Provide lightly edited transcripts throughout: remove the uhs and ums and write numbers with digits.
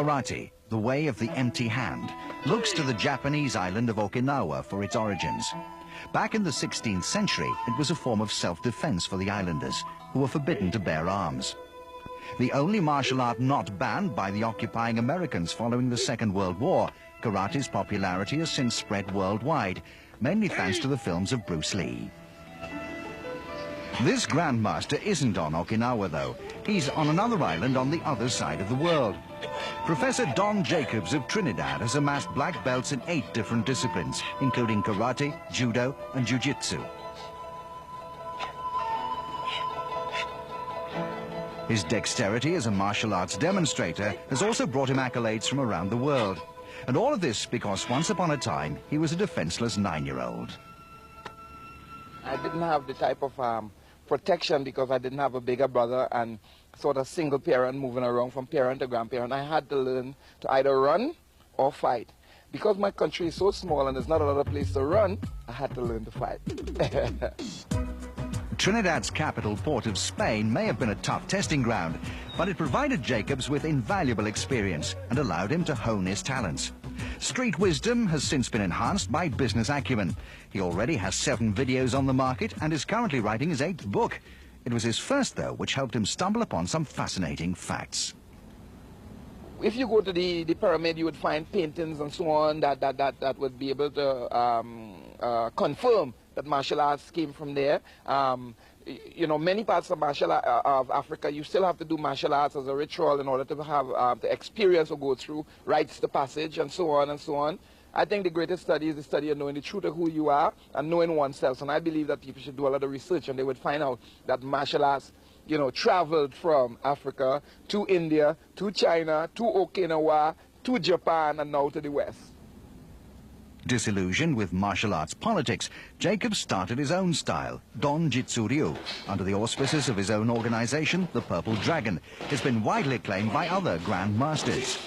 Karate, the way of the empty hand, looks to the Japanese island of Okinawa for its origins. Back in the 16th century, it was a form of self-defense for the islanders, who were forbidden to bear arms. The only martial art not banned by the occupying Americans following the Second World War, karate's popularity has since spread worldwide, mainly thanks to the films of Bruce Lee. This Grandmaster isn't on Okinawa, though. He's on another island on the other side of the world. Professor Don Jacobs of Trinidad has amassed black belts in 8 different disciplines, including karate, judo, and jiu-jitsu. His dexterity as a martial arts demonstrator has also brought him accolades from around the world. And all of this because once upon a time, he was a defenseless 9-year-old. I didn't have the type of protection because I didn't have a bigger brother and sort of single parent moving around from parent to grandparent. I had to learn to either run or fight. Because my country is so small and there's not a lot of place to run, I had to learn to fight. Trinidad's capital, Port of Spain, may have been a tough testing ground, but it provided Jacobs with invaluable experience and allowed him to hone his talents. Street wisdom has since been enhanced by business acumen. He already has 7 videos on the market and is currently writing his 8th book. It was his first, though, which helped him stumble upon some fascinating facts. If you go to the pyramid, you would find paintings and so on that would be able to confirm that martial arts came from there. You know, many parts of of Africa, you still have to do martial arts as a ritual in order to have the experience or go through rites to passage and so on and so on. I think the greatest study is the study of knowing the truth of who you are and knowing oneself. And I believe that people should do a lot of research and they would find out that martial arts, you know, traveled from Africa to India, to China, to Okinawa, to Japan, and now to the West. Disillusioned with martial arts politics, Jacobs started his own style, Don Jitsu-Ryu, under the auspices of his own organization, the Purple Dragon. It's been widely acclaimed by other Grand Masters.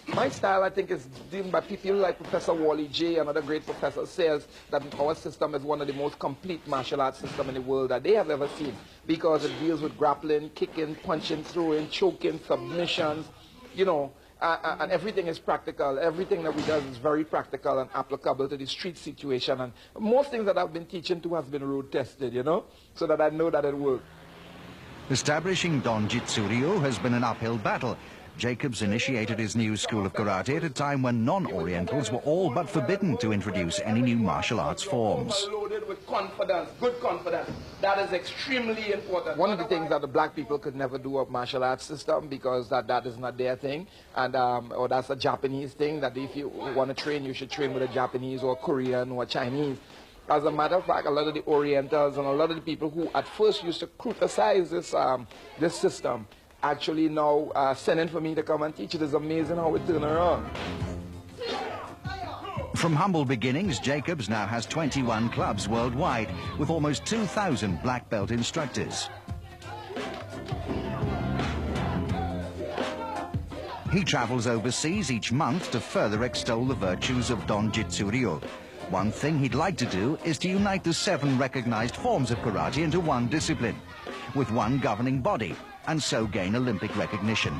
My style, I think, is deemed by people like Professor Wally J, another great professor, says that our system is one of the most complete martial arts systems in the world that they have ever seen, because it deals with grappling, kicking, punching, throwing, choking, submissions, you know, and everything is practical. Everything that we do is very practical and applicable to the street situation. And most things that I've been teaching to has been road tested, you know, so that I know that it works. Establishing Don Jitsu-Ryu has been an uphill battle. Jacobs initiated his new school of karate at a time when non-Orientals were all but forbidden to introduce any new martial arts forms. Loaded with confidence, good confidence. That is extremely important. One of the things that the black people could never do of martial arts system, because that is not their thing, and or that's a Japanese thing, that if you want to train, you should train with a Japanese or Korean or Chinese. As a matter of fact, a lot of the Orientals and a lot of the people who at first used to criticize this system actually now sending for me to come and teach. It is amazing how it turned around. From humble beginnings, Jacobs now has 21 clubs worldwide with almost 2,000 black belt instructors. He travels overseas each month to further extol the virtues of Don Jitsu-Ryu. One thing he'd like to do is to unite the 7 recognized forms of karate into one discipline, with one governing body, and so gain Olympic recognition.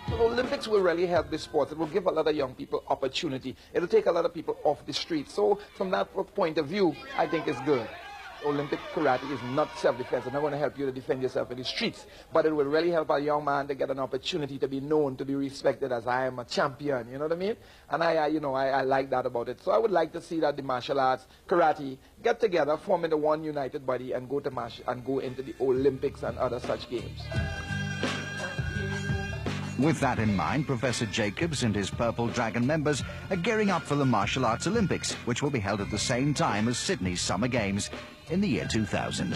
The Olympics will really help this sport. It will give a lot of young people opportunity. It will take a lot of people off the street. So from that point of view, I think it's good. Olympic karate is not self-defense. It's not going to help you to defend yourself in the streets, but it will really help a young man to get an opportunity to be known, to be respected as I am a champion, you know what I mean? And I like that about it. So I would like to see that the martial arts, karate, get together, form into one united body and go into the Olympics and other such games. With that in mind, Professor Jacobs and his Purple Dragon members are gearing up for the Martial Arts Olympics, which will be held at the same time as Sydney's Summer Games in the year 2000.